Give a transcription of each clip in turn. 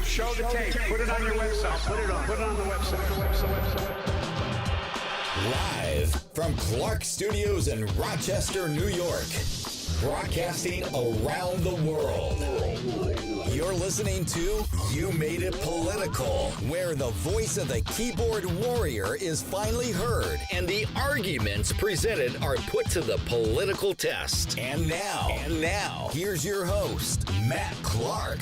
Show the tape. Put it on your website. Put it on the website. Live from Clark Studios in Rochester, New York. Broadcasting around the world. You're listening to You Made It Political, where the voice of the keyboard warrior is finally heard and the arguments presented are put to the political test. And now, here's your host, Matt Clark.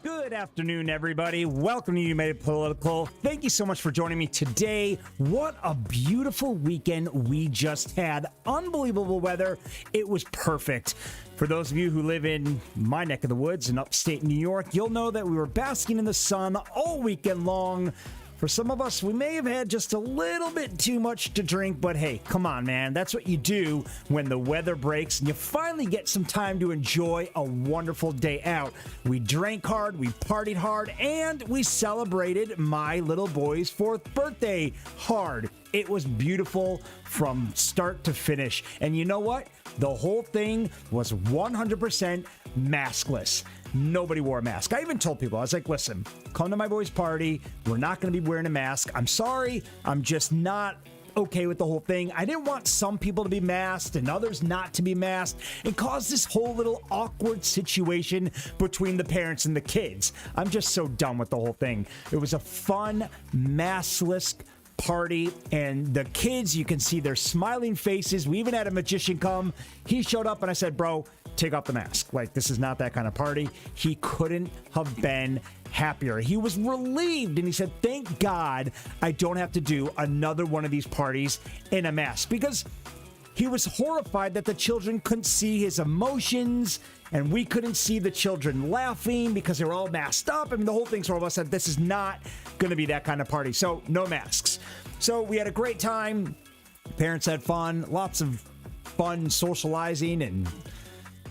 Good afternoon, everybody. Welcome to You Made It Political. Thank you so much for joining me today. What a beautiful weekend we just had. Unbelievable weather. It was perfect. For those of you who live in my neck of the woods in upstate New York, you'll know that we were basking in the sun all weekend long. For some of us, we may have had just a little bit too much to drink, but hey, come on, man. That's what you do when the weather breaks and you finally get some time to enjoy a wonderful day out. We drank hard, we partied hard, and we celebrated my little boy's 4th birthday hard. It was beautiful from start to finish. And you know what? The whole thing was 100% maskless. Nobody wore a mask. I even told people, I was like, listen, come to my boy's party. We're not going to be wearing a mask. I'm sorry. I'm just not okay with the whole thing. I didn't want some people to be masked and others not to be masked and cause this whole little awkward situation between the parents and the kids. I'm just so done with the whole thing. It was a fun, maskless party, and the kids, you can see their smiling faces. We even had a magician come. He showed up and I said, bro, take off the mask. Like, this is not that kind of party. He couldn't have been happier. He was relieved and he said, thank God I don't have to do another one of these parties in a mask, because he was horrified that the children couldn't see his emotions and we couldn't see the children laughing because they were all masked up. I mean, the whole thing sort of said, this is not going to be that kind of party. So no masks. So we had a great time. Parents had fun, lots of fun socializing and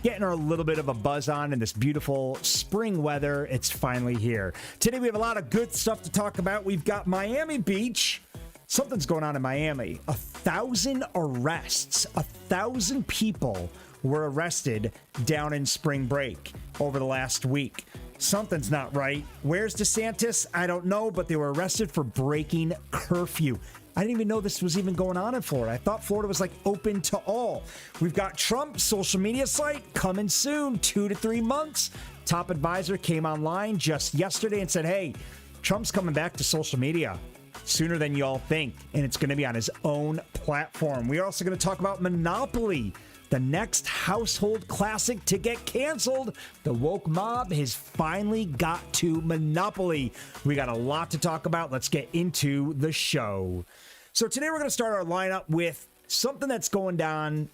getting a little bit of a buzz on in this beautiful spring weather. It's finally here. Today we have a lot of good stuff to talk about. We've got Miami Beach. Something's going on in Miami. 1,000 arrests. 1,000 people were arrested down in spring break over the last week. Something's not right. Where's DeSantis? I don't know, but they were arrested for breaking curfew. I didn't even know this was even going on in Florida. I thought Florida was like open to all. We've got Trump's social media site coming soon, 2 to 3 months. Top advisor came online just yesterday and said, hey, Trump's coming back to social media sooner than you all think, and it's going to be on his own platform. We're also going to talk about Monopoly, the next household classic to get canceled. The woke mob has finally got to Monopoly. We got a lot to talk about. Let's get into the show. So today we're going to start our lineup with something that's going down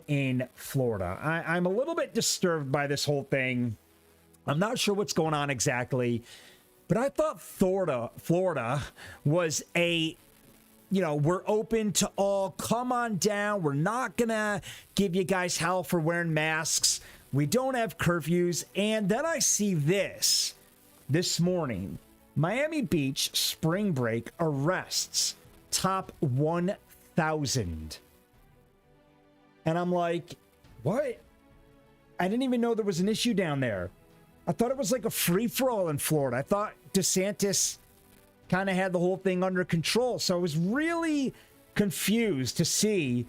in Florida. I'm a little bit disturbed by this whole thing. I'm not sure what's going on exactly, but I thought Florida was we're open to all. Come on down. We're not going to give you guys hell for wearing masks. We don't have curfews. And then I see this morning. Miami Beach spring break arrests top 1,000. And I'm like, what? I didn't even know there was an issue down there. I thought it was like a free-for-all in Florida. I thought DeSantis kind of had the whole thing under control. So I was really confused to see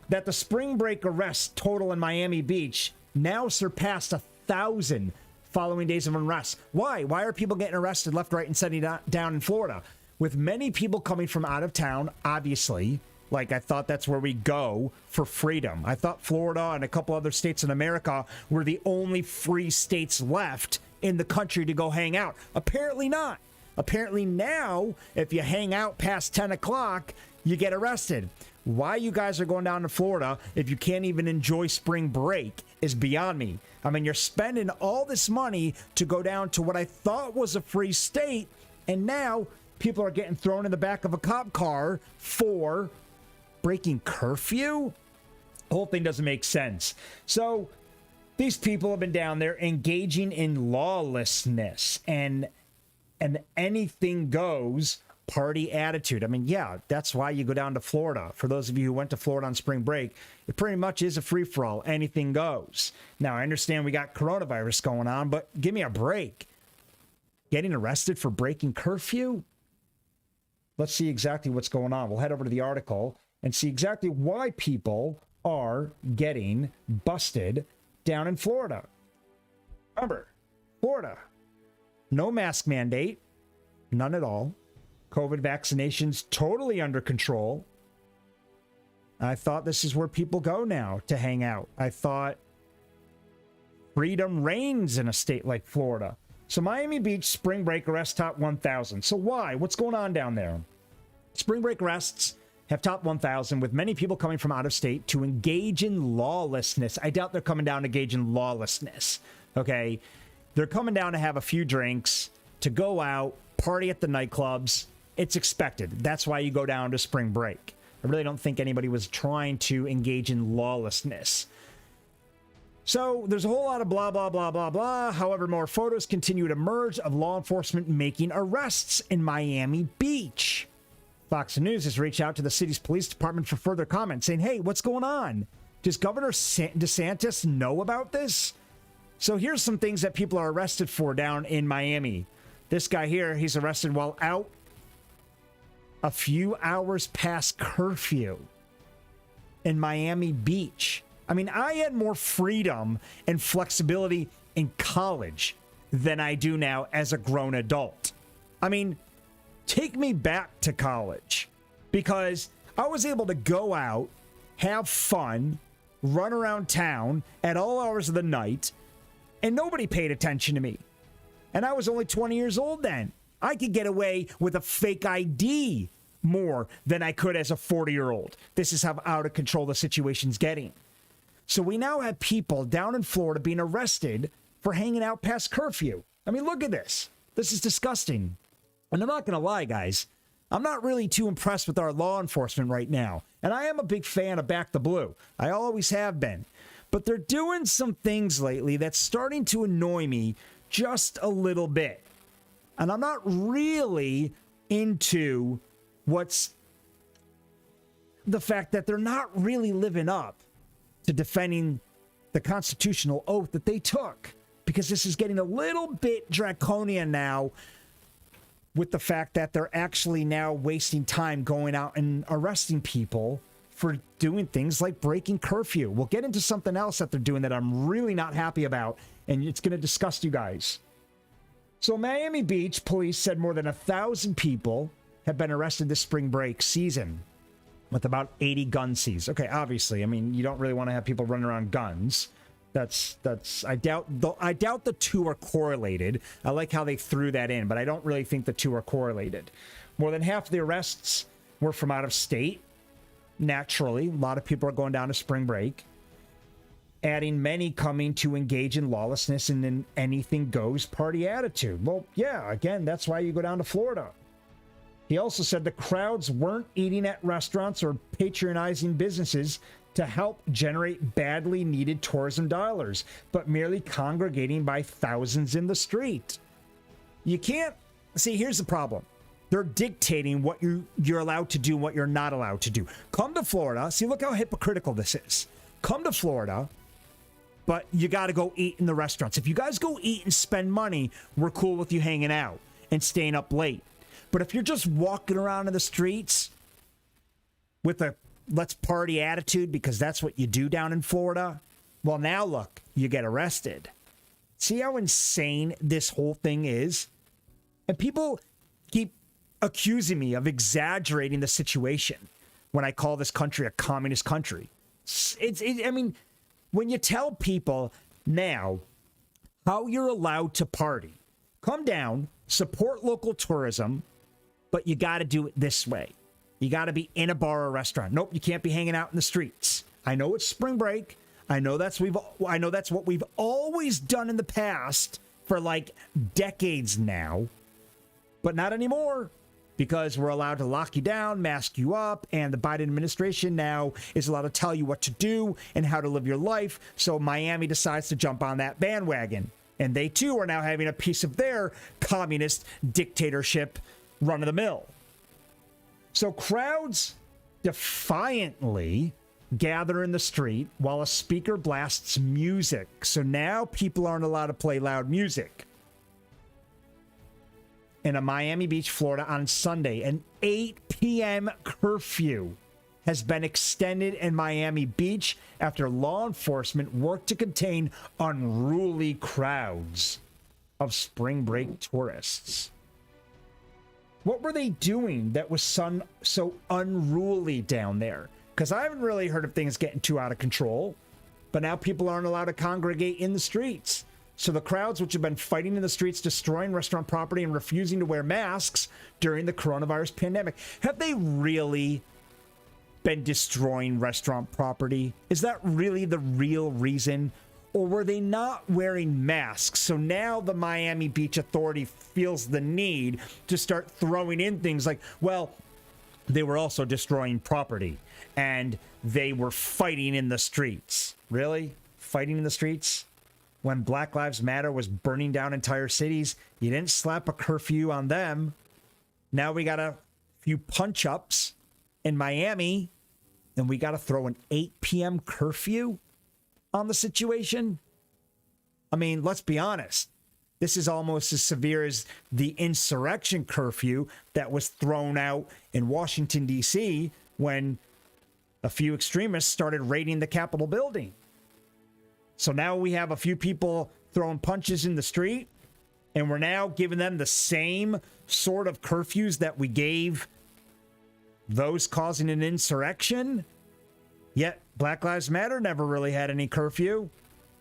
that the spring break arrests total in Miami Beach now surpassed 1,000 following days of unrest. Why? Why are people getting arrested left, right, and center down in Florida? With many people coming from out of town, obviously. Like, I thought that's where we go for freedom. I thought Florida and a couple other states in America were the only free states left in the country to go hang out. Apparently not. Apparently now, if you hang out past 10 o'clock, you get arrested. Why you guys are going down to Florida if you can't even enjoy spring break is beyond me. I mean, you're spending all this money to go down to what I thought was a free state, and now people are getting thrown in the back of a cop car for breaking curfew? The whole thing doesn't make sense. So these people have been down there engaging in lawlessness and anything goes party attitude. I mean, yeah, that's why you go down to Florida. For those of you who went to Florida on spring break, it pretty much is a free-for-all. Anything goes. Now, I understand we got coronavirus going on, but give me a break. Getting arrested for breaking curfew? Let's see exactly what's going on. We'll head over to the article and see exactly why people are getting busted down in Florida. Remember, Florida, no mask mandate, none at all. COVID vaccinations totally under control. I thought this is where people go now to hang out. I thought freedom reigns in a state like Florida. So Miami Beach spring break arrest top 1,000. So why? What's going on down there? Spring break arrests have topped 1,000, with many people coming from out of state to engage in lawlessness. I doubt they're coming down to engage in lawlessness. Okay? They're coming down to have a few drinks, to go out, party at the nightclubs. It's expected. That's why you go down to spring break. I really don't think anybody was trying to engage in lawlessness. So there's a whole lot of blah, blah, blah, blah, blah. However, more photos continue to emerge of law enforcement making arrests in Miami Beach. Fox News has reached out to the city's police department for further comment, saying, hey, what's going on? Does Governor DeSantis know about this? So here's some things that people are arrested for down in Miami. This guy here, he's arrested while out a few hours past curfew in Miami Beach. I mean, I had more freedom and flexibility in college than I do now as a grown adult. I mean, take me back to college, because I was able to go out, have fun, run around town at all hours of the night, and nobody paid attention to me. And I was only 20 years old then. I could get away with a fake ID more than I could as a 40-year-old. This is how out of control the situation's getting. So we now have people down in Florida being arrested for hanging out past curfew. I mean, look at this. This is disgusting. And I'm not going to lie, guys. I'm not really too impressed with our law enforcement right now. And I am a big fan of Back the Blue. I always have been. But they're doing some things lately that's starting to annoy me just a little bit. And I'm not really into what's the fact that they're not really living up to defending the constitutional oath that they took, because this is getting a little bit draconian now with the fact that they're actually now wasting time going out and arresting people for doing things like breaking curfew. We'll get into something else that they're doing that I'm really not happy about, and it's going to disgust you guys. So Miami Beach police said more than 1,000 people have been arrested this spring break season, with about 80 gun seized. Okay, obviously, I mean, you don't really want to have people running around guns. I doubt the two are correlated. I like how they threw that in, but I don't really think the two are correlated. More than half of the arrests were from out of state. Naturally, a lot of people are going down to spring break, adding many coming to engage in lawlessness and an anything goes party attitude. Well, yeah, again, that's why you go down to Florida. He also said the crowds weren't eating at restaurants or patronizing businesses to help generate badly needed tourism dollars, but merely congregating by thousands in the street. You can't... See, here's the problem. They're dictating what you're allowed to do and what you're not allowed to do. Come to Florida. See, look how hypocritical this is. Come to Florida, but you got to go eat in the restaurants. If you guys go eat and spend money, we're cool with you hanging out and staying up late. But if you're just walking around in the streets with a let's party attitude because that's what you do down in Florida, well, now look, you get arrested. See how insane this whole thing is? And people keep accusing me of exaggerating the situation when I call this country a communist country. I mean, when you tell people now how you're allowed to party, come down, support local tourism, but you got to do it this way. You got to be in a bar or restaurant. Nope, you can't be hanging out in the streets. I know it's spring break. I know that's what we've always done in the past for like decades now, but not anymore, because we're allowed to lock you down, mask you up, and the Biden administration now is allowed to tell you what to do and how to live your life. So Miami decides to jump on that bandwagon, and they too are now having a piece of their communist dictatorship run of the mill. So crowds defiantly gather in the street while a speaker blasts music. So now people aren't allowed to play loud music. In a Miami Beach, Florida on Sunday, an 8 p.m. curfew has been extended in Miami Beach after law enforcement worked to contain unruly crowds of spring break tourists. What were they doing that was so unruly down there? Because I haven't really heard of things getting too out of control, but now people aren't allowed to congregate in the streets. So the crowds, which have been fighting in the streets, destroying restaurant property, and refusing to wear masks during the coronavirus pandemic, have they really been destroying restaurant property? Is that really the real reason? Or were they not wearing masks? So now the Miami Beach Authority feels the need to start throwing in things like, well, they were also destroying property and they were fighting in the streets. Really? Fighting in the streets? When Black Lives Matter was burning down entire cities, you didn't slap a curfew on them. Now we got a few punch-ups in Miami, and we got to throw an 8 p.m. curfew on the situation? I mean, let's be honest. This is almost as severe as the insurrection curfew that was thrown out in Washington, D.C. when a few extremists started raiding the Capitol building. So now we have a few people throwing punches in the street, and we're now giving them the same sort of curfews that we gave those causing an insurrection. Yet Black Lives Matter never really had any curfew,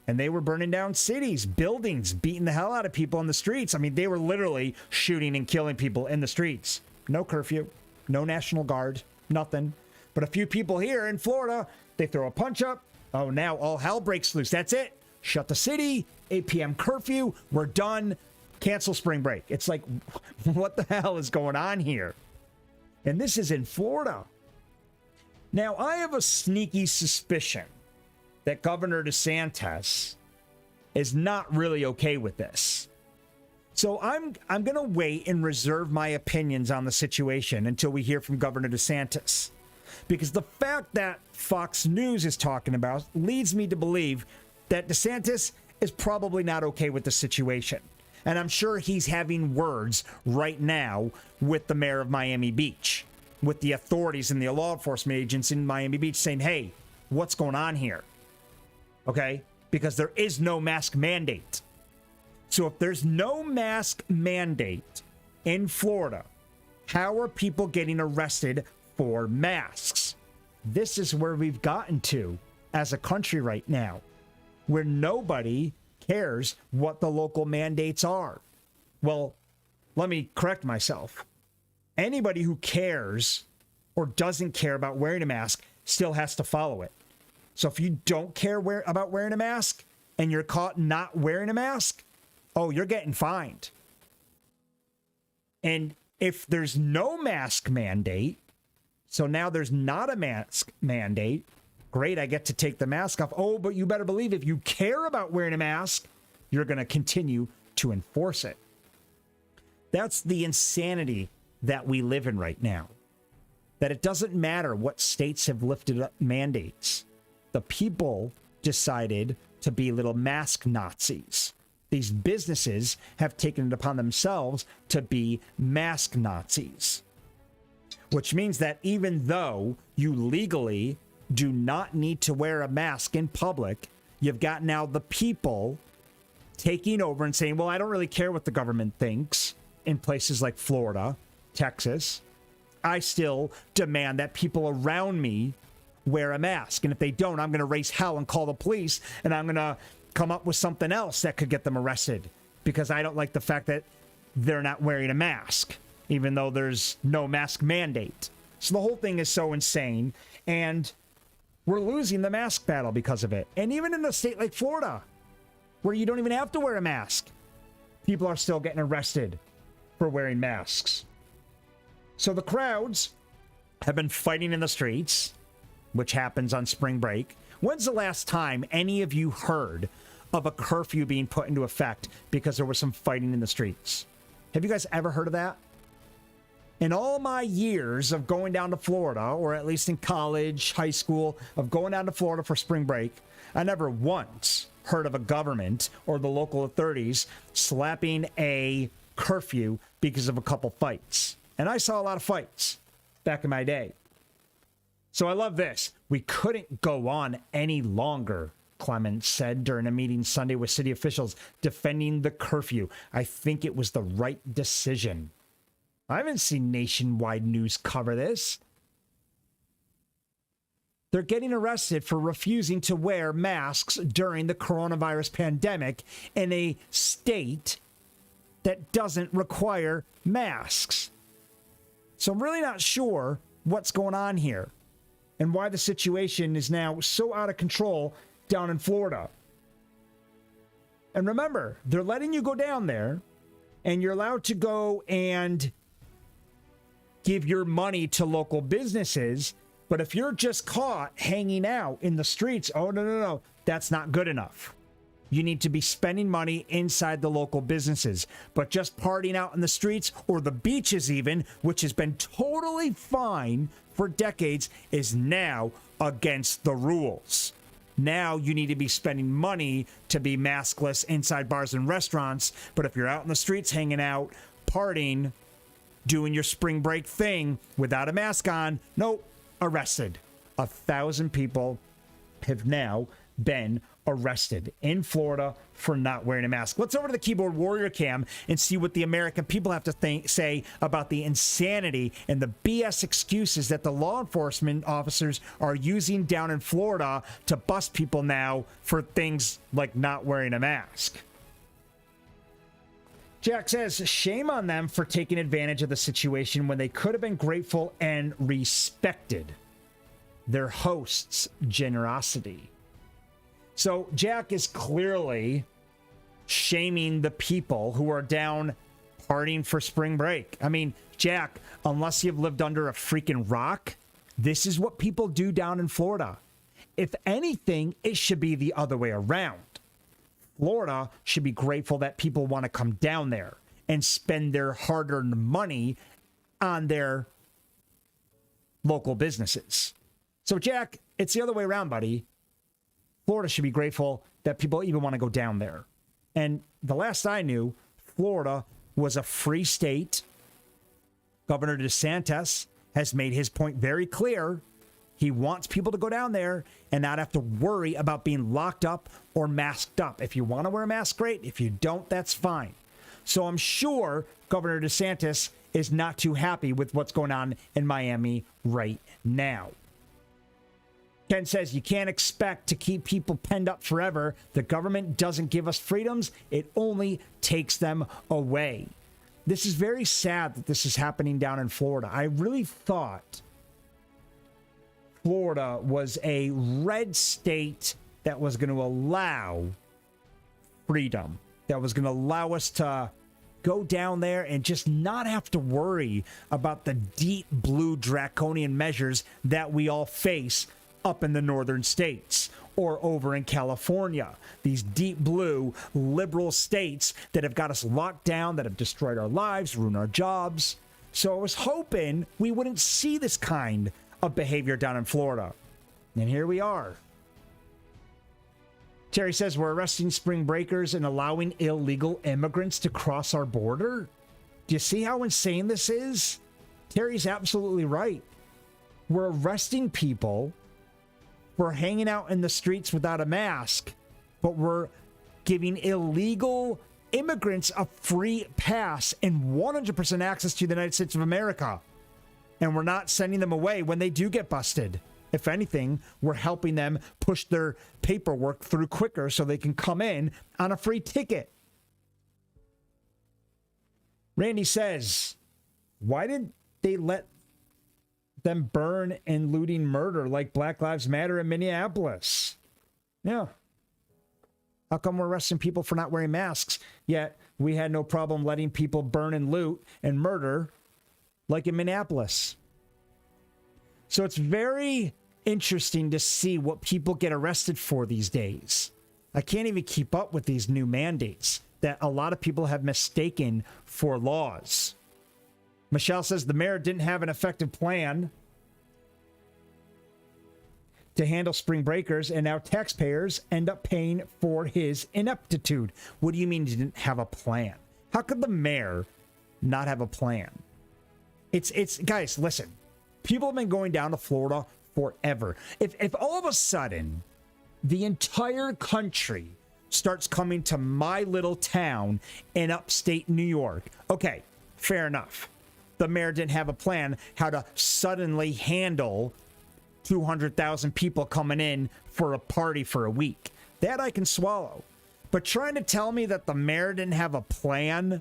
and they were burning down cities, buildings, beating the hell out of people in the streets. I mean, they were literally shooting and killing people in the streets. No curfew, no National Guard, nothing. But a few people here in Florida, they throw a punch up. Oh, now all hell breaks loose. That's it. Shut the city, 8 p.m. curfew. We're done. Cancel spring break. It's like, what the hell is going on here? And this is in Florida. Now, I have a sneaky suspicion that Governor DeSantis is not really okay with this. So I'm going to wait and reserve my opinions on the situation until we hear from Governor DeSantis. Because the fact that Fox News is talking about leads me to believe that DeSantis is probably not okay with the situation. And I'm sure he's having words right now with the mayor of Miami Beach, with the authorities and the law enforcement agents in Miami Beach saying, hey, what's going on here? Okay? Because there is no mask mandate. So if there's no mask mandate in Florida, how are people getting arrested for masks? This is where we've gotten to as a country right now, where nobody cares what the local mandates are. Well, let me correct myself. Anybody who cares or doesn't care about wearing a mask still has to follow it. So if you don't care about wearing a mask and you're caught not wearing a mask, oh, you're getting fined. And if there's no mask mandate, so now there's not a mask mandate, great, I get to take the mask off. Oh, but you better believe if you care about wearing a mask, you're going to continue to enforce it. That's the insanity that we live in right now. That it doesn't matter what states have lifted up mandates. The people decided to be little mask Nazis. These businesses have taken it upon themselves to be mask Nazis. Which means that even though you legally do not need to wear a mask in public, you've got now the people taking over and saying, well, I don't really care what the government thinks in places like Florida, Texas. I still demand that people around me wear a mask. And if they don't, I'm going to raise hell and call the police, and I'm going to come up with something else that could get them arrested because I don't like the fact that they're not wearing a mask, even though there's no mask mandate. So the whole thing is so insane, and we're losing the mask battle because of it. And even in a state like Florida, where you don't even have to wear a mask, people are still getting arrested for wearing masks. So the crowds have been fighting in the streets, which happens on spring break. When's the last time any of you heard of a curfew being put into effect because there was some fighting in the streets? Have you guys ever heard of that? In all my years of going down to Florida, or at least in college, high school, of going down to Florida for spring break, I never once heard of a government or the local authorities slapping a curfew because of a couple fights. And I saw a lot of fights back in my day. So I love this. We couldn't go on any longer, Clements said during a meeting Sunday with city officials defending the curfew. I think it was the right decision. I haven't seen nationwide news cover this. They're getting arrested for refusing to wear masks during the coronavirus pandemic in a state that doesn't require masks. So I'm really not sure what's going on here and why the situation is now so out of control down in Florida. And remember, they're letting you go down there and you're allowed to go and give your money to local businesses. But if you're just caught hanging out in the streets, oh, no, that's not good enough. You need to be spending money inside the local businesses. But just partying out in the streets or the beaches even, which has been totally fine for decades, is now against the rules. Now you need to be spending money to be maskless inside bars and restaurants. But if you're out in the streets hanging out, partying, doing your spring break thing without a mask on, nope, arrested. 1,000 people have now been arrested in Florida for not wearing a mask. Let's over to the keyboard warrior cam and see what the American people have to say about the insanity and the BS excuses that the law enforcement officers are using down in Florida to bust people now for things like not wearing a mask. Jack says, shame on them for taking advantage of the situation when they could have been grateful and respected their host's generosity. So Jack is clearly shaming the people who are down partying for spring break. I mean, Jack, unless you've lived under a freaking rock, this is what people do down in Florida. If anything, it should be the other way around. Florida should be grateful that people want to come down there and spend their hard-earned money on their local businesses. So, Jack, it's the other way around, buddy. Florida should be grateful that people even want to go down there. And the last I knew, Florida was a free state. Governor DeSantis has made his point very clear. He wants people to go down there and not have to worry about being locked up or masked up. If you want to wear a mask, great. If you don't, that's fine. So I'm sure Governor DeSantis is not too happy with what's going on in Miami right now. Ken says, you can't expect to keep people penned up forever. The government doesn't give us freedoms. It only takes them away. This is very sad that this is happening down in Florida. I really thought Florida was a red state that was going to allow freedom, that was going to allow us to go down there and just not have to worry about the deep blue draconian measures that we all face up in the northern states or over in California. These deep blue liberal states that have got us locked down, that have destroyed our lives, ruined our jobs. So I was hoping we wouldn't see this kind of behavior down in Florida. And here we are. Terry says, we're arresting spring breakers and allowing illegal immigrants to cross our border. Do you see how insane this is? Terry's absolutely right. We're arresting people for hanging out in the streets without a mask, but we're giving illegal immigrants a free pass and 100% access to the United States of America. And we're not sending them away when they do get busted. If anything, we're helping them push their paperwork through quicker so they can come in on a free ticket. Randy says, why did they let them burn and looting murder like Black Lives Matter in Minneapolis? Yeah. How come we're arresting people for not wearing masks, yet we had no problem letting people burn and loot and murder like in Minneapolis? So it's very interesting to see what people get arrested for these days. I can't even keep up with these new mandates that a lot of people have mistaken for laws. Michelle says the mayor didn't have an effective plan to handle spring breakers, and now taxpayers end up paying for his ineptitude. What do you mean he didn't have a plan? How could the mayor not have a plan? It's guys, listen. People have been going down to Florida forever. If all of a sudden the entire country starts coming to my little town in upstate New York, okay, fair enough. The mayor didn't have a plan how to suddenly handle 200,000 people coming in for a party for a week. That I can swallow. But trying to tell me that the mayor didn't have a plan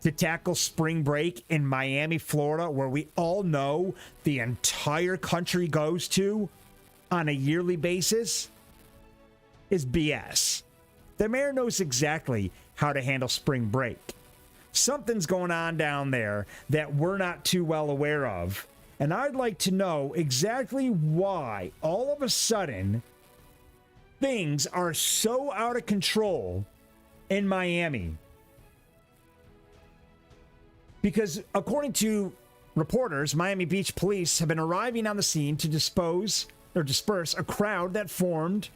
to tackle spring break in Miami, Florida, where we all know the entire country goes to on a yearly basis, is BS. The mayor knows exactly how to handle spring break. Something's going on down there that we're not too well aware of. And I'd like to know exactly why all of a sudden things are so out of control in Miami. Because according to reporters, Miami Beach police have been arriving on the scene to disperse a crowd that formed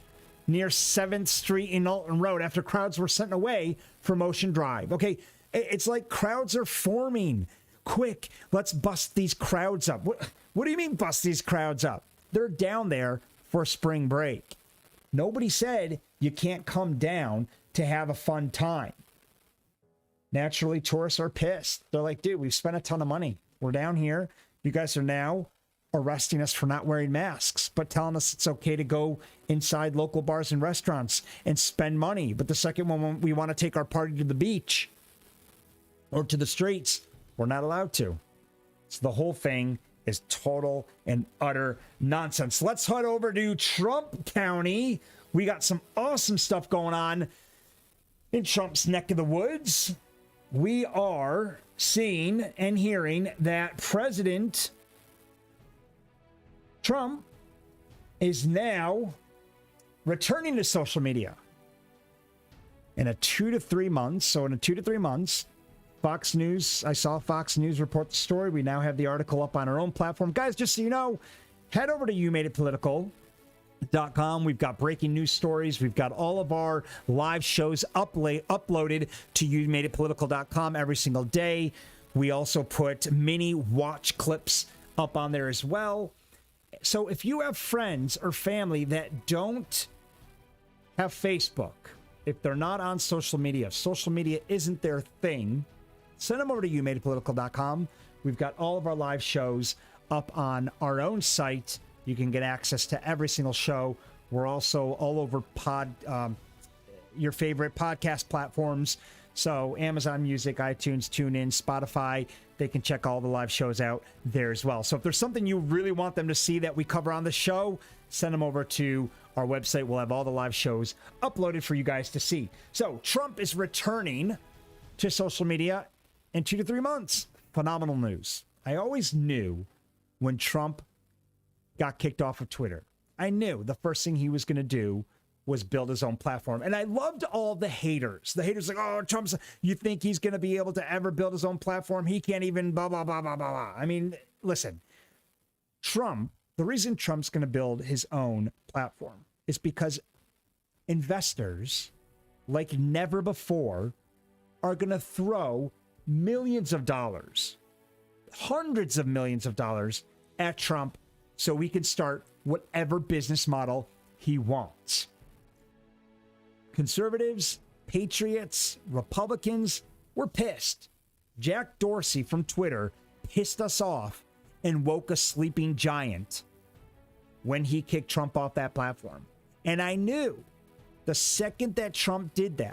near 7th Street and Alton Road after crowds were sent away from Ocean Drive. Okay, it's like crowds are forming. Quick, let's bust these crowds up. What do you mean bust these crowds up? They're down there for spring break. Nobody said you can't come down to have a fun time. Naturally, tourists are pissed. They're like, dude, we've spent a ton of money. We're down here. You guys are now arresting us for not wearing masks, but telling us it's okay to go inside local bars and restaurants and spend money. But the second one, we want to take our party to the beach or to the streets, we're not allowed to. So the whole thing is total and utter nonsense. Let's head over to Trump County. We got some awesome stuff going on in Trump's neck of the woods. We are seeing and hearing that President Trump is now returning to social media in a 2 to 3 months. So in a 2 to 3 months, Fox News, I saw Fox News report the story. We now have the article up on our own platform. Guys, just so you know, head over to YouMadeItPolitical.com. We've got breaking news stories. We've got all of our live shows uploaded to YouMadeItPolitical.com every single day. We also put mini watch clips up on there as well. So if you have friends or family that don't have Facebook, if they're not on social media isn't their thing, send them over to YouMadeItPolitical.com. We've got all of our live shows up on our own site. You can get access to every single show. We're also all over your favorite podcast platforms. So Amazon Music, iTunes, TuneIn, Spotify, they can check all the live shows out there as well. So if there's something you really want them to see that we cover on the show, send them over to our website. We'll have all the live shows uploaded for you guys to see. So Trump is returning to social media in 2 to 3 months. Phenomenal news. I always knew when Trump got kicked off of Twitter, I knew the first thing he was going to do was build his own platform. And I loved all the haters. The haters like, oh, Trump's, you think he's going to be able to ever build his own platform? He can't even blah, blah, blah, blah, blah, blah. I mean, listen, Trump, the reason Trump's going to build his own platform is because investors, like never before, are going to throw millions of dollars, hundreds of millions of dollars at Trump so we can start whatever business model he wants. Conservatives, patriots, Republicans, we're pissed. Jack Dorsey from Twitter pissed us off and woke a sleeping giant when he kicked Trump off that platform. And I knew the second that Trump did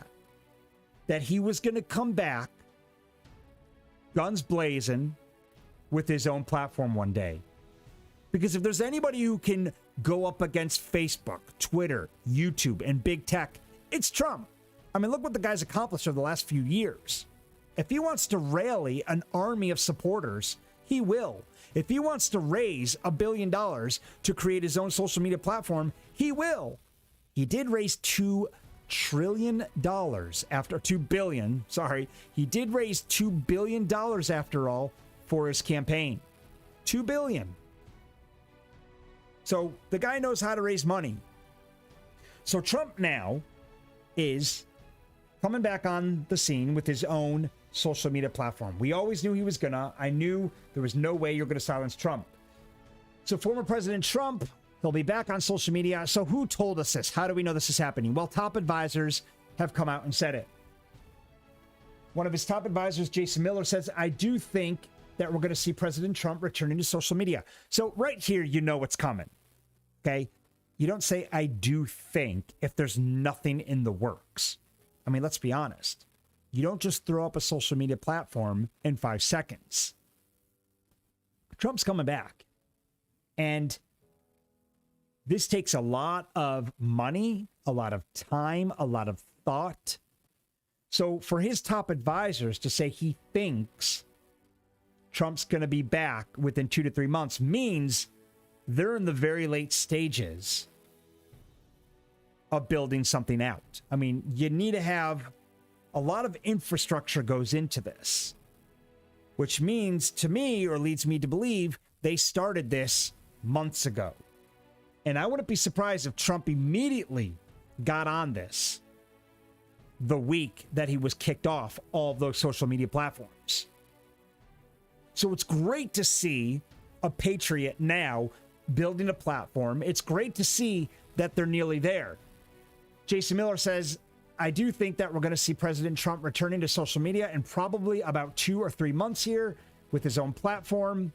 that he was going to come back guns blazing with his own platform one day. Because if there's anybody who can go up against Facebook, Twitter, YouTube, and big tech, it's Trump. I mean, look what the guy's accomplished over the last few years. If he wants to rally an army of supporters, he will. If he wants to raise $1 billion to create his own social media platform, he will. He did raise $2 trillion after $2 billion. Sorry. He did raise $2 billion after all for his campaign. $2 billion. So the guy knows how to raise money. So Trump now is coming back on the scene with his own social media platform. We always knew he was gonna. I knew there was no way you're gonna silence Trump. So former President Trump, he'll be back on social media. So who told us this? How do we know this is happening? Well, top advisors have come out and said it. One of his top advisors, Jason Miller, says, I do think that we're going to see President Trump returning to social media. So right here, you know what's coming. Okay? You don't say, I do think, if there's nothing in the works. I mean, let's be honest. You don't just throw up a social media platform in 5 seconds. Trump's coming back. And this takes a lot of money, a lot of time, a lot of thought. So for his top advisors to say he thinks Trump's going to be back within 2 to 3 months means they're in the very late stages of building something out. I mean, you need to have a lot of infrastructure goes into this, which means to me, or leads me to believe, they started this months ago. And I wouldn't be surprised if Trump immediately got on this the week that he was kicked off all of those social media platforms. So it's great to see a patriot now building a platform. It's great to see that they're nearly there. Jason Miller says, I do think that we're going to see President Trump returning to social media in probably about 2 or 3 months here with his own platform.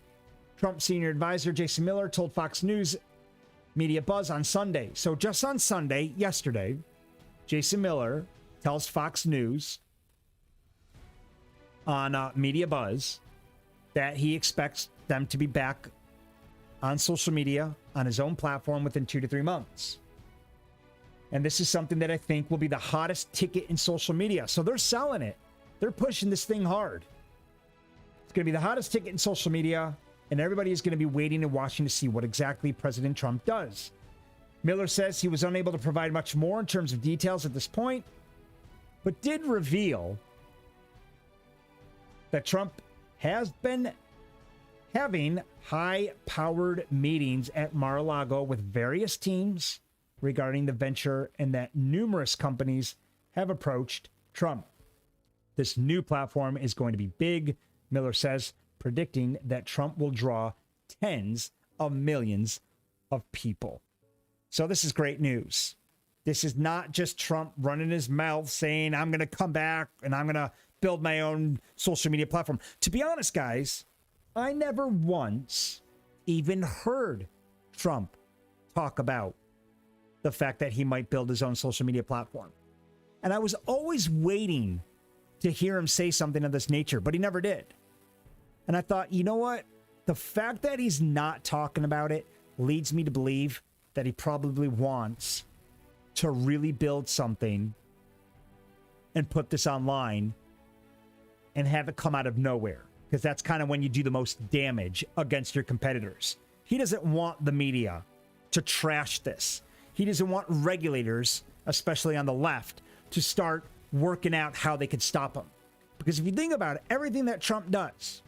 Trump senior advisor Jason Miller told Fox News Media Buzz on Sunday. So just on Sunday, yesterday, Jason Miller tells Fox News on Media Buzz that he expects them to be back on social media on his own platform within 2 to 3 months. And this is something that I think will be the hottest ticket in social media. So they're selling it. They're pushing this thing hard. It's going to be the hottest ticket in social media, and everybody is going to be waiting and watching to see what exactly President Trump does. Miller says he was unable to provide much more in terms of details at this point, but did reveal that Trump has been having high-powered meetings at Mar-a-Lago with various teams regarding the venture, and that numerous companies have approached Trump. This new platform is going to be big, Miller says, predicting that Trump will draw tens of millions of people. So this is great news. This is not just Trump running his mouth saying, I'm going to come back and I'm going to build my own social media platform. To be honest, guys, I never once even heard Trump talk about the fact that he might build his own social media platform. And I was always waiting to hear him say something of this nature, but he never did. And I thought, you know what? The fact that he's not talking about it leads me to believe that he probably wants to really build something and put this online and have it come out of nowhere, because that's kind of when you do the most damage against your competitors. He doesn't want the media to trash this. He doesn't want regulators, especially on the left, to start working out how they could stop him. Because if you think about it, everything that Trump does,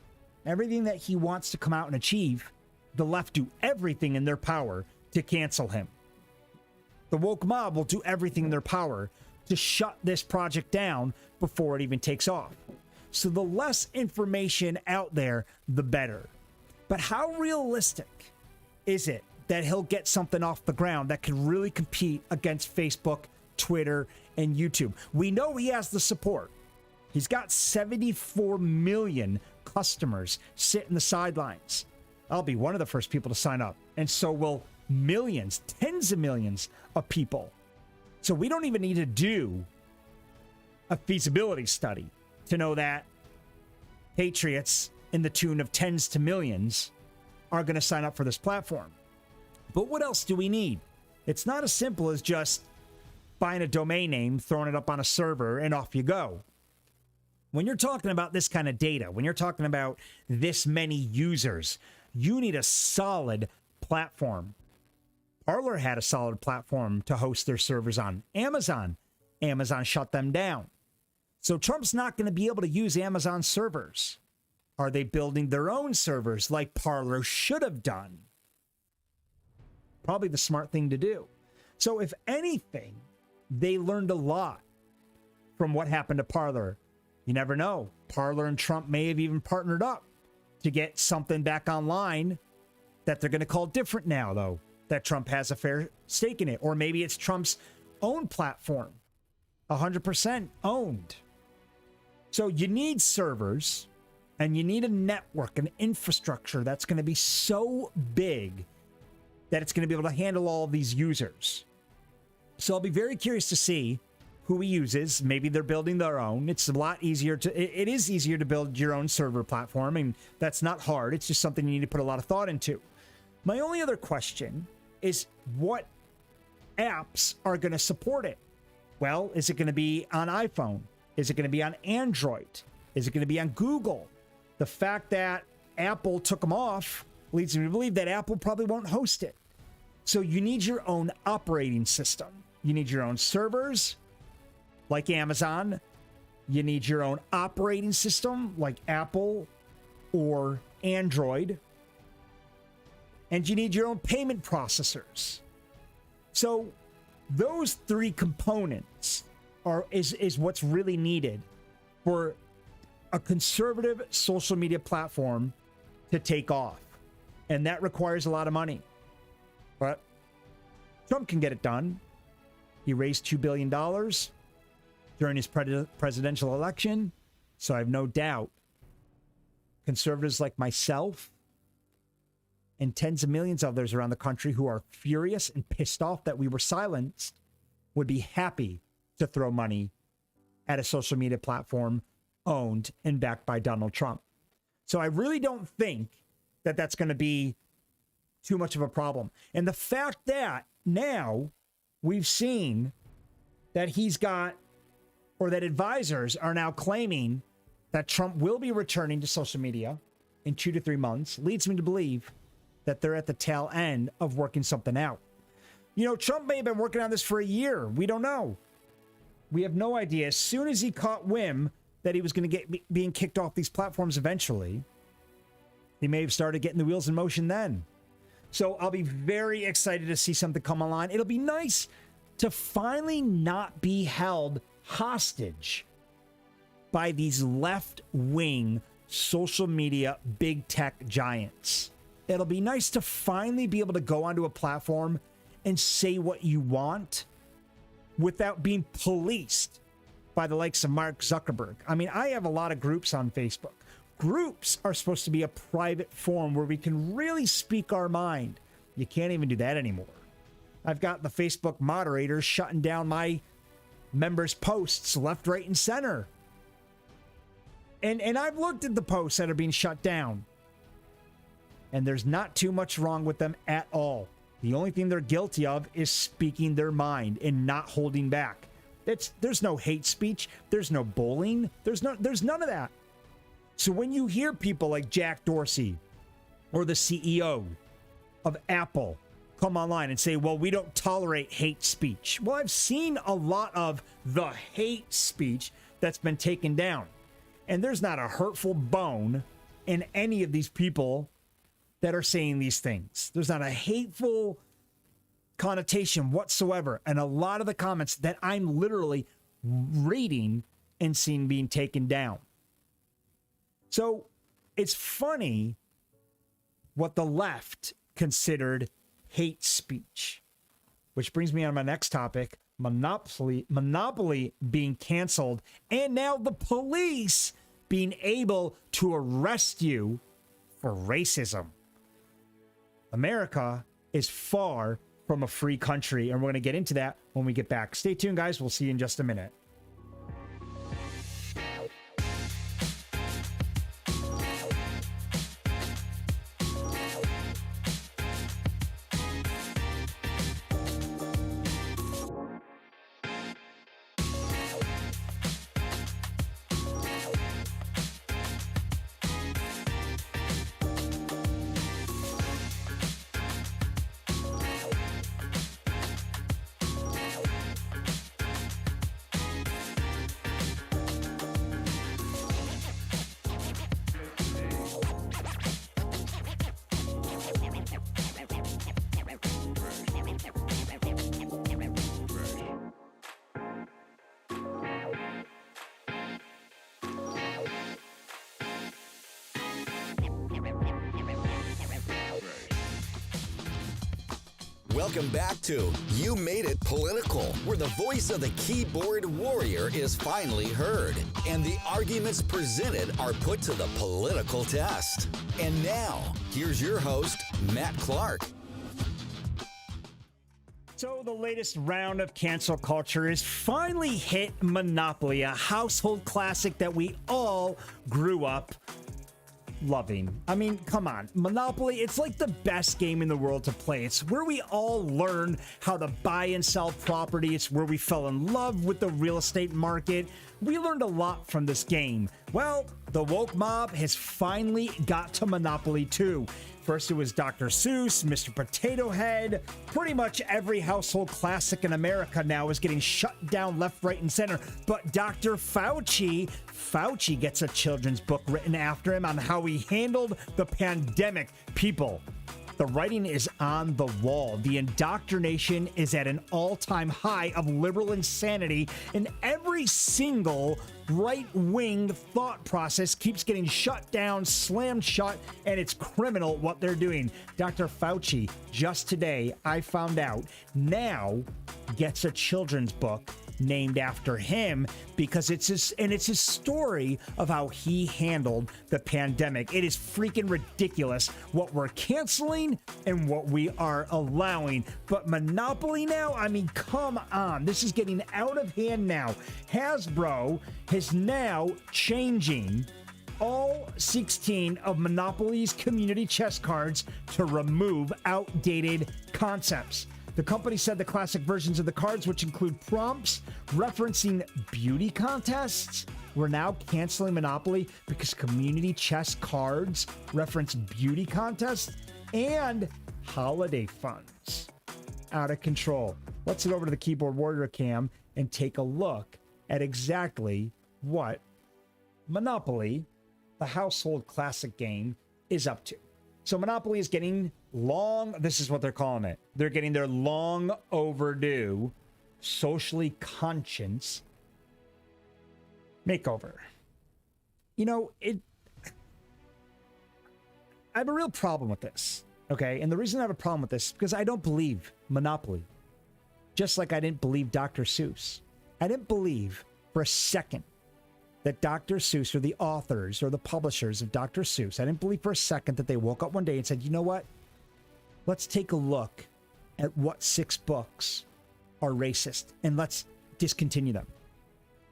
everything that he wants to come out and achieve, the left do everything in their power to cancel him. The woke mob will do everything in their power to shut this project down before it even takes off. So the less information out there, the better. But how realistic is it that he'll get something off the ground that can really compete against Facebook, Twitter, and YouTube? We know he has the support. He's got 74 million customers sitting the sidelines. I'll be one of the first people to sign up. And so will millions, tens of millions of people. So we don't even need to do a feasibility study to know that patriots in the tune of tens to millions are going to sign up for this platform. But what else do we need? It's not as simple as just buying a domain name, throwing it up on a server, and off you go. When you're talking about this kind of data, when you're talking about this many users, you need a solid platform. Parler had a solid platform to host their servers on. Amazon shut them down. So Trump's not going to be able to use Amazon servers. Are they building their own servers like Parler should have done? Probably the smart thing to do. So if anything, they learned a lot from what happened to Parler. You never know. Parler and Trump may have even partnered up to get something back online that they're going to call different now, though, that Trump has a fair stake in it. Or maybe it's Trump's own platform, 100% owned. So you need servers and you need a network, an infrastructure that's going to be so big that it's going to be able to handle all of these users. So I'll be very curious to see who he uses. Maybe they're building their own. It's a lot easier it is easier to build your own server platform, and that's not hard. It's just something you need to put a lot of thought into. My only other question is what apps are going to support it? Well, is it going to be on iPhone? Is it going to be on Android? Is it going to be on Google? The fact that Apple took them off leads me to believe that Apple probably won't host it. So you need your own operating system. You need your own servers, like Amazon. You need your own operating system, like Apple or Android. And you need your own payment processors. So those three components is what's really needed for a conservative social media platform to take off. And that requires a lot of money. But Trump can get it done. He raised $2 billion during his presidential election. So I have no doubt conservatives like myself and tens of millions of others around the country who are furious and pissed off that we were silenced would be happy to throw money at a social media platform owned and backed by Donald Trump. So I really don't think that that's going to be too much of a problem. And the fact that now we've seen that he's got, or that advisors are now claiming that Trump will be returning to social media in 2 to 3 months leads me to believe that they're at the tail end of working something out. You know, Trump may have been working on this for a year. We don't know. We have no idea. As soon as he caught wind that he was going to get being kicked off these platforms eventually, he may have started getting the wheels in motion then. So I'll be very excited to see something come online. It'll be nice to finally not be held hostage by these left-wing social media big tech giants. It'll be nice to finally be able to go onto a platform and say what you want without being policed by the likes of Mark Zuckerberg. I mean, I have a lot of groups on Facebook. Groups are supposed to be a private forum where we can really speak our mind. You can't even do that anymore. I've got the Facebook moderators shutting down my members' posts left, right, and center. And I've looked at the posts that are being shut down. And there's not too much wrong with them at all. The only thing they're guilty of is speaking their mind and not holding back. There's no hate speech. There's no bullying. There's none of that. So when you hear people like Jack Dorsey or the CEO of Apple come online and say, well, we don't tolerate hate speech. Well, I've seen a lot of the hate speech that's been taken down. And there's not a hurtful bone in any of these people that are saying these things. There's not a hateful connotation whatsoever. And a lot of the comments that I'm literally reading and seeing being taken down. So it's funny what the left considered hate speech, which brings me on my next topic, Monopoly being canceled, and now the police being able to arrest you for racism. America is far from a free country, and we're going to get into that when we get back. Stay tuned, guys. We'll see you in just a minute. Welcome back to You Made It Political, where the voice of the keyboard warrior is finally heard and the arguments presented are put to the political test. And now, here's your host, Matt Clark. So the latest round of cancel culture is finally hit Monopoly, a household classic that we all grew up loving. I mean, come on. Monopoly, it's like the best game in the world to play. It's where we all learn how to buy and sell property. It's where we fell in love with the real estate market. We learned a lot from this game. Well, the woke mob has finally got to Monopoly too. First, it was Dr. Seuss, Mr. Potato Head. Pretty much every household classic in America now is getting shut down left, right, and center. But Dr. Fauci gets a children's book written after him on how he handled the pandemic. People, the writing is on the wall. The indoctrination is at an all-time high of liberal insanity, and every single right-wing thought process keeps getting shut down, slammed shut, and it's criminal what they're doing. Dr. Fauci, just today, I found out, now gets a children's book named after him because it's his story of how he handled the pandemic. It is freaking ridiculous what we're canceling and what we are allowing. But Monopoly now, I mean, come on. This is getting out of hand now. Hasbro is now changing all 16 of Monopoly's community chess cards to remove outdated concepts. The company said the classic versions of the cards, which include prompts referencing beauty contests, were now canceling Monopoly because community chess cards reference beauty contests and holiday funds. Out of control. Let's head over to the Keyboard Warrior cam and take a look at exactly what Monopoly, the household classic game, is up to. So Monopoly is getting this is what they're calling it. They're getting their long overdue, socially conscious makeover. You know, I have a real problem with this, okay? And the reason I have a problem with this is because I don't believe Monopoly. Just like I didn't believe Dr. Seuss. I didn't believe for a second that Dr. Seuss or the authors or the publishers of Dr. Seuss, I didn't believe for a second that they woke up one day and said, you know what? Let's take a look at what 6 books are racist and let's discontinue them.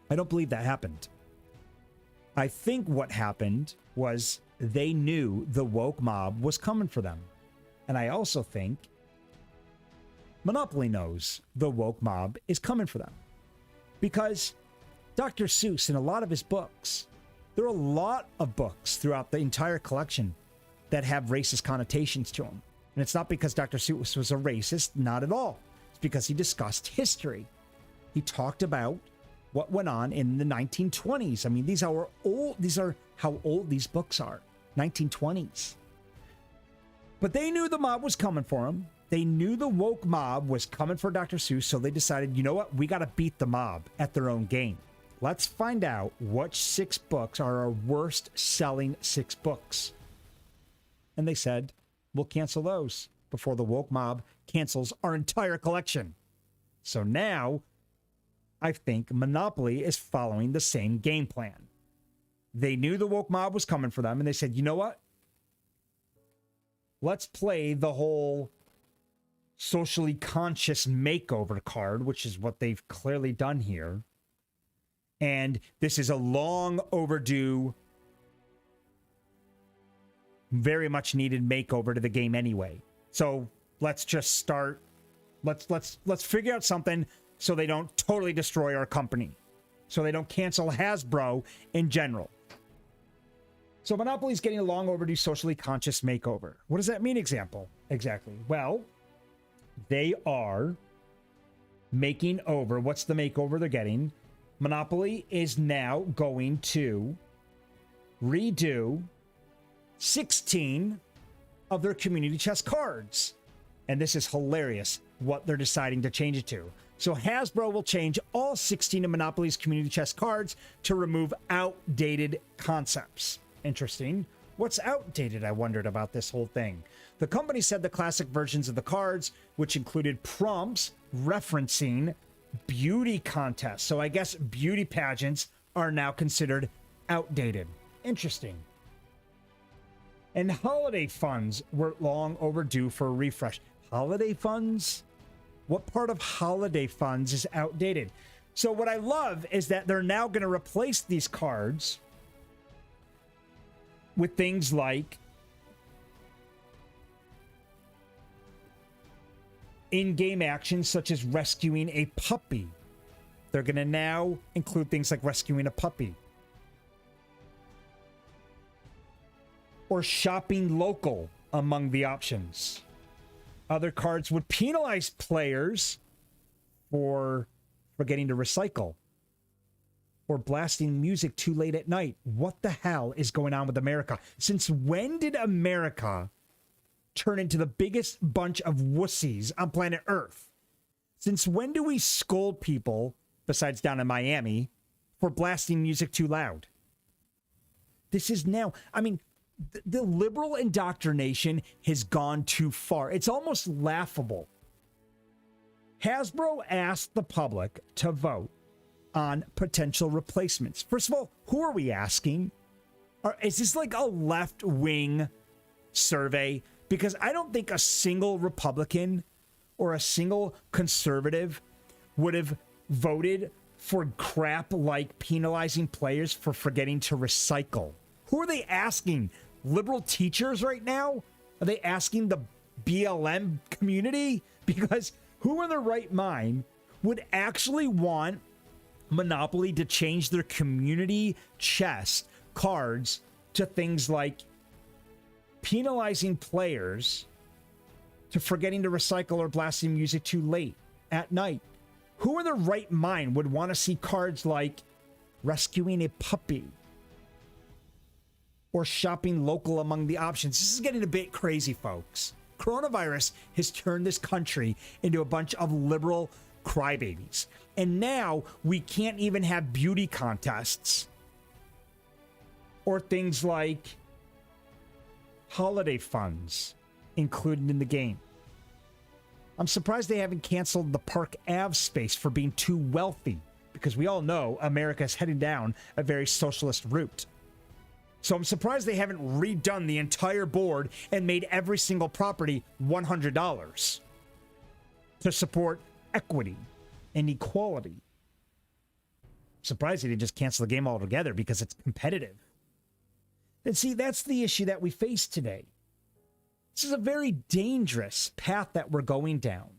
I don't believe that happened. I think what happened was they knew the woke mob was coming for them. And I also think Monopoly knows the woke mob is coming for them. Because Dr. Seuss, in a lot of his books, there are a lot of books throughout the entire collection that have racist connotations to them. And it's not because Dr. Seuss was a racist, not at all. It's because he discussed history. He talked about what went on in the 1920s. I mean, these are how old these books are, 1920s. But they knew the mob was coming for him. They knew the woke mob was coming for Dr. Seuss, so they decided, you know what? We got to beat the mob at their own game. Let's find out which 6 books are our worst selling 6 books. And they said, we'll cancel those before the woke mob cancels our entire collection. So now, I think Monopoly is following the same game plan. They knew the woke mob was coming for them, and they said, you know what? Let's play the whole socially conscious makeover card, which is what they've clearly done here. And this is a long overdue, very much needed makeover to the game anyway. So let's just start. Let's figure out something so they don't totally destroy our company. So they don't cancel Hasbro in general. So Monopoly's getting a long overdue socially conscious makeover. What does that mean exactly? Well, they are making over. What's the makeover they're getting? Monopoly is now going to redo 16 of their community chest cards. And this is hilarious what they're deciding to change it to. So Hasbro will change all 16 of Monopoly's community chest cards to remove outdated concepts. Interesting. What's outdated, I wondered about this whole thing. The company said the classic versions of the cards, which included prompts referencing beauty contests. So I guess beauty pageants are now considered outdated. Interesting. And holiday funds were long overdue for a refresh. Holiday funds? What part of holiday funds is outdated? So what I love is that they're now going to replace these cards with things like in-game actions such as rescuing a puppy. They're going to now include things like rescuing a puppy. Or shopping local among the options. Other cards would penalize players for forgetting to recycle or blasting music too late at night. What the hell is going on with America? Since when did America turn into the biggest bunch of wussies on planet Earth? Since when do we scold people, besides down in Miami, for blasting music too loud? This is now, I mean, the liberal indoctrination has gone too far. It's almost laughable. Hasbro asked the public to vote on potential replacements. First of all, who are we asking? Is this like a left-wing survey? Because I don't think a single Republican or a single conservative would have voted for crap like penalizing players for forgetting to recycle. Who are they asking? Liberal teachers right now? Are they asking the BLM community? Because who in their right mind would actually want Monopoly to change their community chest cards to things like penalizing players to forgetting to recycle or blasting music too late at night? Who in their right mind would want to see cards like rescuing a puppy or shopping local among the options? This is getting a bit crazy, folks. Coronavirus has turned this country into a bunch of liberal crybabies. And now we can't even have beauty contests or things like holiday funds included in the game. I'm surprised they haven't canceled the Park Ave space for being too wealthy, because we all know America is heading down a very socialist route. So I'm surprised they haven't redone the entire board and made every single property $100 to support equity and equality. Surprised they didn't just cancel the game altogether because it's competitive. And see, that's the issue that we face today. This is a very dangerous path that we're going down.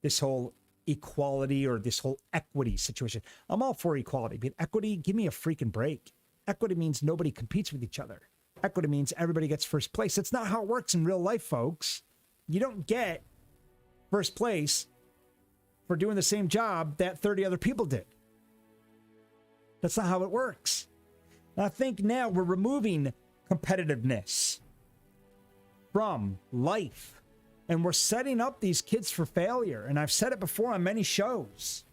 This whole equality or this whole equity situation. I'm all for equality, but equity, give me a freaking break. Equity means nobody competes with each other. Equity means everybody gets first place. That's not how it works in real life, folks. You don't get first place for doing the same job that 30 other people did. That's not how it works. And I think now we're removing competitiveness from life, and we're setting up these kids for failure. And I've said it before on many shows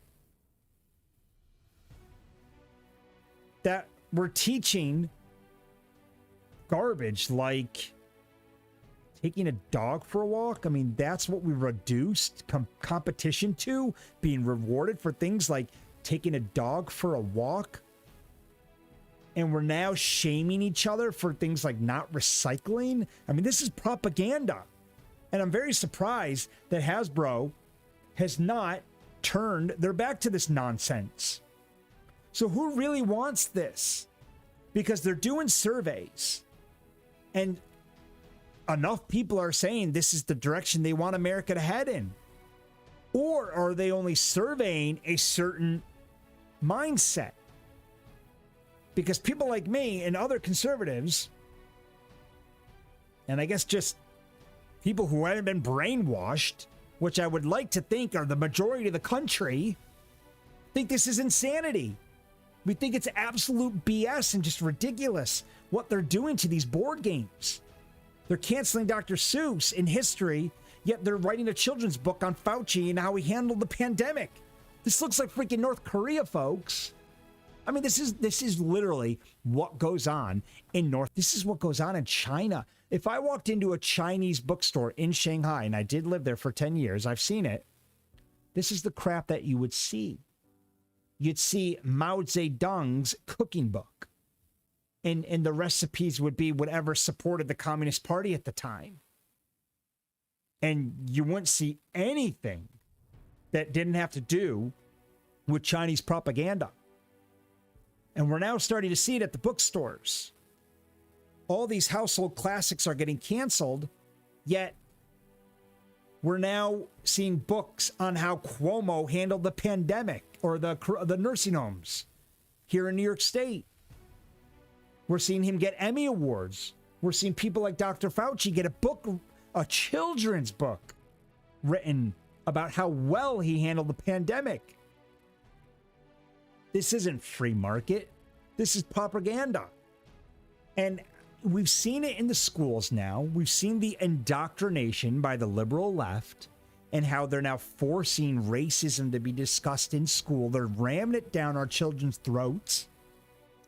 that we're teaching garbage like taking a dog for a walk. I mean, that's what we reduced competition to, being rewarded for things like taking a dog for a walk. And we're now shaming each other for things like not recycling. I mean, this is propaganda. And I'm very surprised that Hasbro has not turned their back to this nonsense. So who really wants this? Because they're doing surveys, and enough people are saying this is the direction they want America to head in. Or are they only surveying a certain mindset? Because people like me and other conservatives, and I guess just people who haven't been brainwashed, which I would like to think are the majority of the country, think this is insanity. We think it's absolute BS and just ridiculous what they're doing to these board games. They're canceling Dr. Seuss in history, yet they're writing a children's book on Fauci and how he handled the pandemic. This looks like freaking North Korea, folks. I mean, this is literally what goes on in North. This is what goes on in China. If I walked into a Chinese bookstore in Shanghai, and I did live there for 10 years, I've seen it. This is the crap that you would see. You'd see Mao Zedong's cooking book. And the recipes would be whatever supported the Communist Party at the time. And you wouldn't see anything that didn't have to do with Chinese propaganda. And we're now starting to see it at the bookstores. All these household classics are getting canceled, yet we're now seeing books on how Cuomo handled the pandemic or the nursing homes here in New York State. We're seeing him get Emmy Awards. We're seeing people like Dr. Fauci get a children's book written about how well he handled the pandemic. This isn't free market. This is propaganda. And we've seen it in the schools now. We've seen the indoctrination by the liberal left and how they're now forcing racism to be discussed in school. They're ramming it down our children's throats,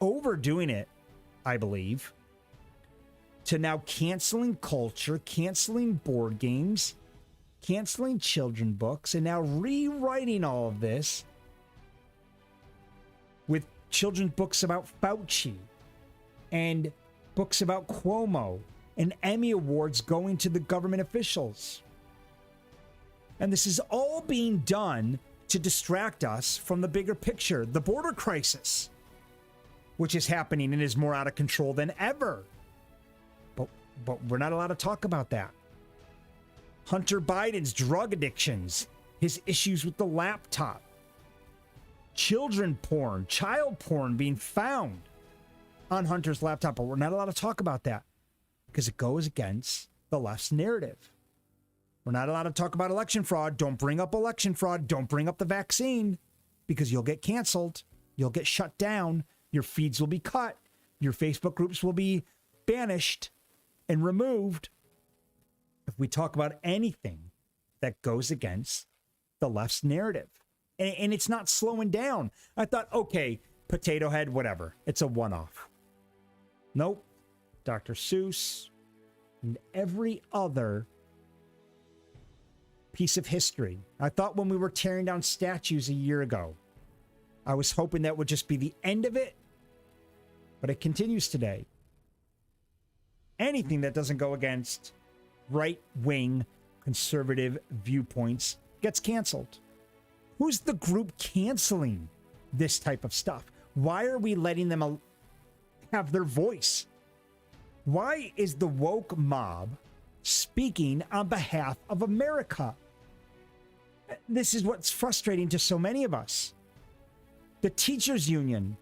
overdoing it, I believe, to now canceling culture, canceling board games, canceling children books, and now rewriting all of this with children's books about Fauci and books about Cuomo and Emmy Awards going to the government officials. And this is all being done to distract us from the bigger picture, the border crisis, which is happening and is more out of control than ever. But we're not allowed to talk about that. Hunter Biden's drug addictions, his issues with the laptop, children porn, child porn being found on Hunter's laptop, but we're not allowed to talk about that because it goes against the left's narrative. We're not allowed to talk about election fraud. Don't bring up election fraud. Don't bring up the vaccine because you'll get canceled. You'll get shut down. Your feeds will be cut. Your Facebook groups will be banished and removed if we talk about anything that goes against the left's narrative. And it's not slowing down. I thought, okay, Potato Head, whatever. It's a one-off. Nope. Dr. Seuss and every other piece of history. I thought when we were tearing down statues a year ago, I was hoping that would just be the end of it, but it continues today. Anything that doesn't go against right-wing conservative viewpoints gets canceled. Who's the group canceling this type of stuff? Why are we letting them have their voice? Why is the woke mob speaking on behalf of America? This is what's frustrating to so many of us. The teachers union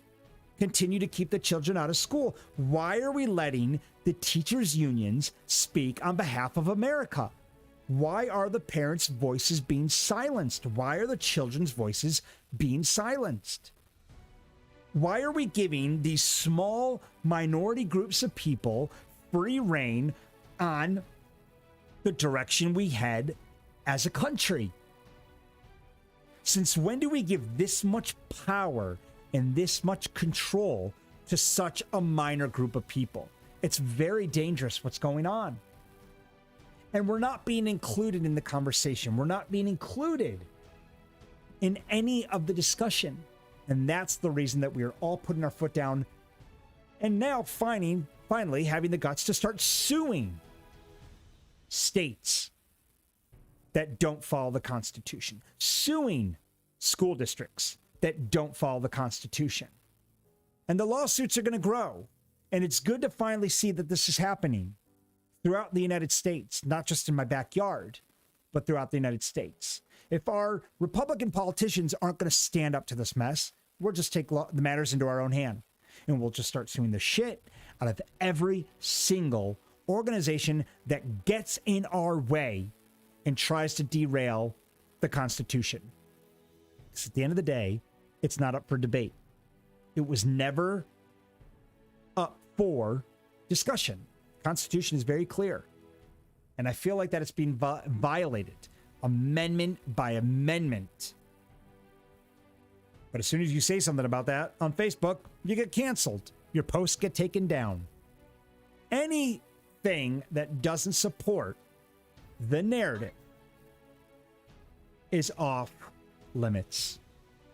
continue to keep the children out of school. Why are we letting the teachers unions speak on behalf of America? Why are the parents' voices being silenced? Why are the children's voices being silenced? Why are we giving these small minority groups of people free reign on the direction we head as a country? Since when do we give this much power and this much control to such a minor group of people? It's very dangerous what's going on. And we're not being included in the conversation. We're not being included in any of the discussion. And that's the reason that we are all putting our foot down and now finally having the guts to start suing states that don't follow the Constitution, suing school districts that don't follow the Constitution. And the lawsuits are going to grow. And it's good to finally see that this is happening throughout the United States, not just in my backyard, but throughout the United States. If our Republican politicians aren't going to stand up to this mess, we'll just take the matters into our own hand. And we'll just start suing the shit out of every single organization that gets in our way and tries to derail the Constitution. Because at the end of the day, it's not up for debate. It was never up for discussion. The Constitution is very clear. And I feel like that it's being violated amendment by amendment. But But as soon as you say something about that on Facebook, you get canceled. Your posts get taken down. Anything that doesn't support the narrative is off limits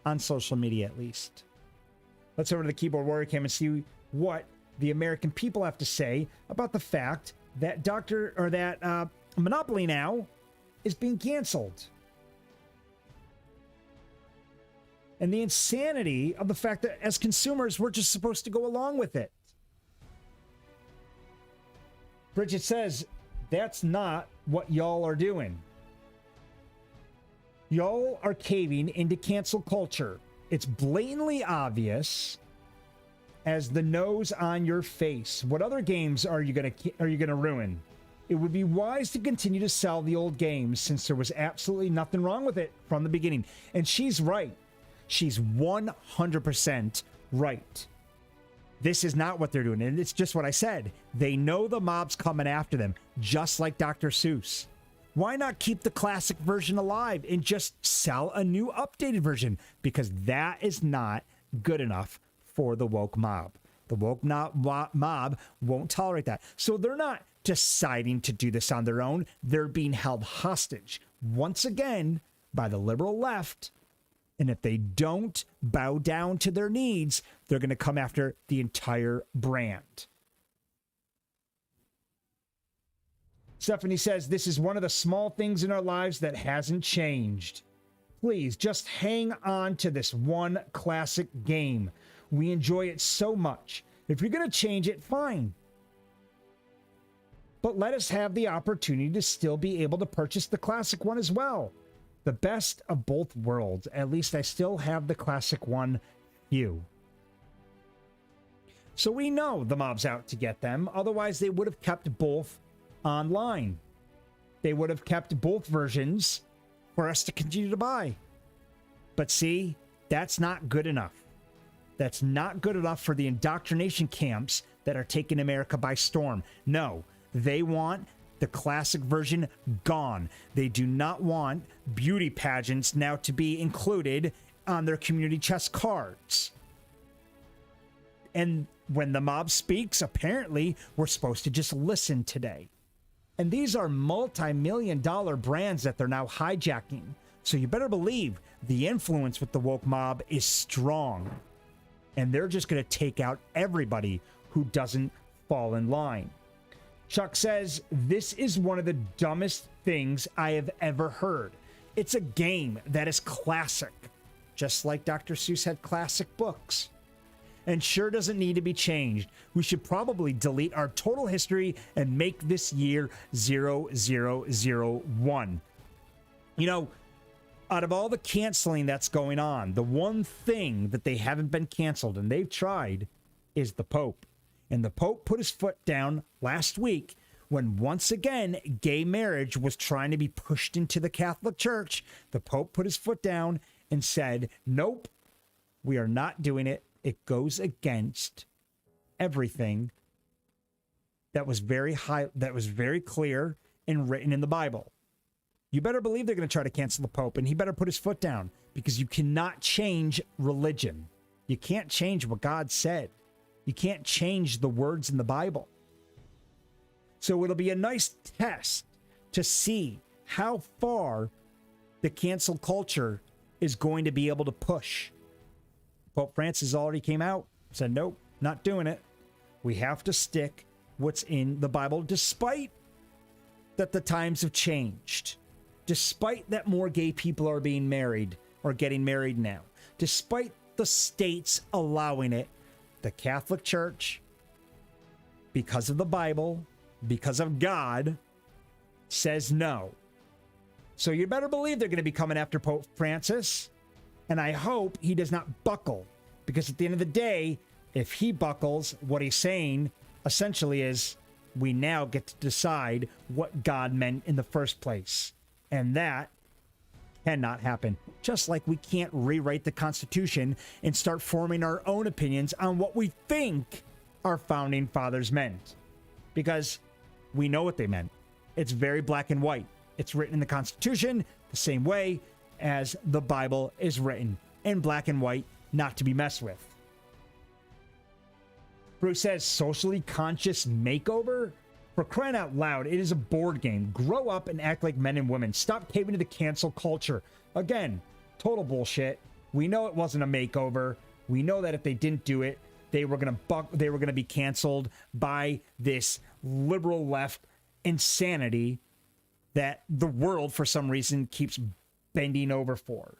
on social media, at least. Let's over to the Keyboard Warrior Cam and see what the American people have to say about the fact that Monopoly Now is being canceled. And the insanity of the fact that as consumers, we're just supposed to go along with it. Bridget says, that's not what y'all are doing. Y'all are caving into cancel culture. It's blatantly obvious as the nose on your face. What other games are you gonna ruin? It would be wise to continue to sell the old games since there was absolutely nothing wrong with it from the beginning. And she's right. She's 100% right. This is not what they're doing. And it's just what I said. They know the mob's coming after them, just like Dr. Seuss. Why not keep the classic version alive and just sell a new updated version? Because that is not good enough for the woke mob. The woke mob won't tolerate that. So they're not deciding to do this on their own. They're being held hostage once again by the liberal left. And if they don't bow down to their needs, they're going to come after the entire brand. Stephanie says, this is one of the small things in our lives that hasn't changed. Please just hang on to this one classic game. We enjoy it so much. If you're going to change it, fine. But let us have the opportunity to still be able to purchase the classic one as well. The best of both worlds. At least I still have the classic one. You. So we know the mob's out to get them. Otherwise, they would have kept both online. They would have kept both versions for us to continue to buy. But see, that's not good enough. That's not good enough for the indoctrination camps that are taking America by storm. No, they want the classic version gone. They do not want beauty pageants now to be included on their community chest cards. And when the mob speaks, apparently we're supposed to just listen today. And these are multi-million-dollar brands that they're now hijacking. So you better believe the influence with the woke mob is strong. And they're just going to take out everybody who doesn't fall in line. Chuck says, this is one of the dumbest things I have ever heard. It's a game that is classic, just like Dr. Seuss had classic books. And sure doesn't need to be changed. We should probably delete our total history and make this year 0001. You know, out of all the canceling that's going on, the one thing that they haven't been canceled, and they've tried, is the Pope. And the Pope put his foot down last week when once again gay marriage was trying to be pushed into the Catholic Church. The Pope put his foot down and said, nope, we are not doing it. It goes against everything that was very clear and written in the Bible. You better believe they're going to try to cancel the Pope, and he better put his foot down, because you cannot change religion. You can't change what God said. You can't change the words in the Bible. So it'll be a nice test to see how far the cancel culture is going to be able to push. Pope Francis already came out, said, nope, not doing it. We have to stick what's in the Bible, despite that the times have changed, despite that more gay people are being married or getting married now, despite the states allowing it. The Catholic Church, because of the Bible, because of God, says no. So you better believe they're going to be coming after Pope Francis. And I hope he does not buckle, because at the end of the day, if he buckles, what he's saying essentially is, we now get to decide what God meant in the first place. And that cannot happen. Just like we can't rewrite the Constitution and start forming our own opinions on what we think our founding fathers meant. Because we know what they meant. It's very black and white. It's written in the Constitution the same way as the Bible is written, in black and white, not to be messed with. Bruce says, socially conscious makeover? For crying out loud, it is a board game. Grow up and act like men and women. Stop caving to the cancel culture. Again, total bullshit. We know it wasn't a makeover. We know that if they didn't do it, they were gonna be canceled by this liberal left insanity that the world, for some reason, keeps bending over for.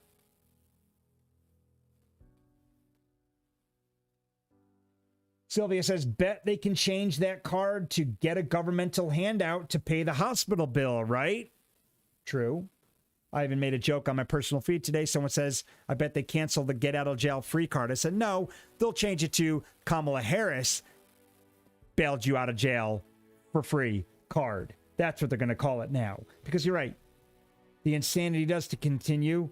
Sylvia says, bet they can change that card to get a governmental handout to pay the hospital bill, right? True. I even made a joke on my personal feed today. Someone says, I bet they canceled the get out of jail free card. I said, no, they'll change it to Kamala Harris bailed you out of jail for free card. That's what they're going to call it now. Because you're right. The insanity does to continue.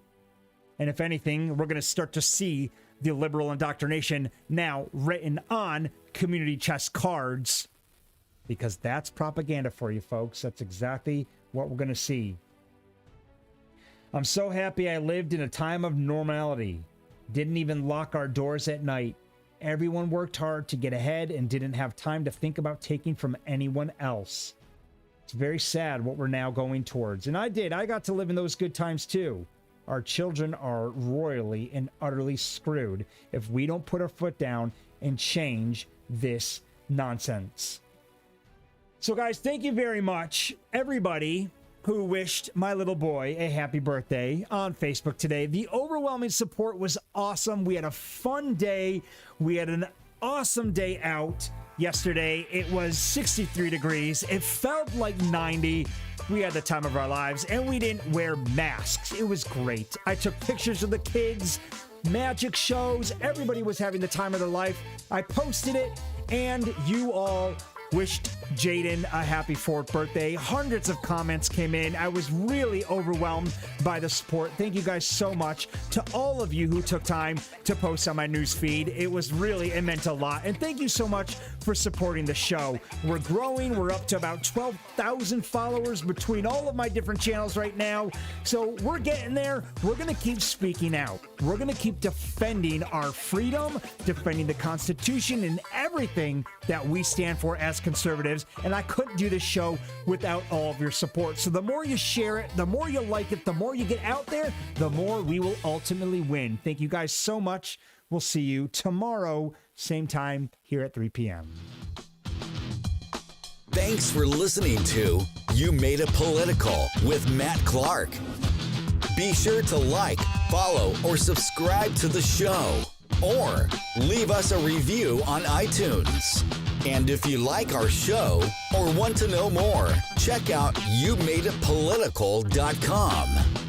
And if anything, we're going to start to see the liberal indoctrination now written on community chest cards. Because that's propaganda for you, folks. That's exactly what we're going to see. I'm so happy I lived in a time of normality. Didn't even lock our doors at night. Everyone worked hard to get ahead and didn't have time to think about taking from anyone else. It's very sad what we're now going towards. And I got to live in those good times too. Our children are royally and utterly screwed if we don't put our foot down and change this nonsense. So guys, thank you very much, everybody who wished my little boy a happy birthday on Facebook today. The overwhelming support was awesome. We had a fun day. We had an awesome day out yesterday. It was 63 degrees. It felt like 90. We had the time of our lives, and we didn't wear masks. It was great. I took pictures of the kids, magic shows. Everybody was having the time of their life. I posted it, and you all wished Jaden a happy 4th birthday. Hundreds of comments came in. I was really overwhelmed by the support. Thank you guys so much to all of you who took time to post on my news feed. It meant a lot. And thank you so much for supporting the show. We're growing. We're up to about 12,000 followers between all of my different channels right now. So we're getting there. We're going to keep speaking out. We're going to keep defending our freedom, defending the Constitution, and everything that we stand for as conservatives. And I couldn't do this show without all of your support. So the more you share it, the more you like it, the more you get out there, the more we will ultimately win. Thank you guys so much. We'll see you tomorrow, same time here at 3 p.m. Thanks for listening to You Made It Political with Matt Clark. Be sure to like, follow, or subscribe to the show, or leave us a review on iTunes. And if you like our show or want to know more, check out YouMadeItPolitical.com.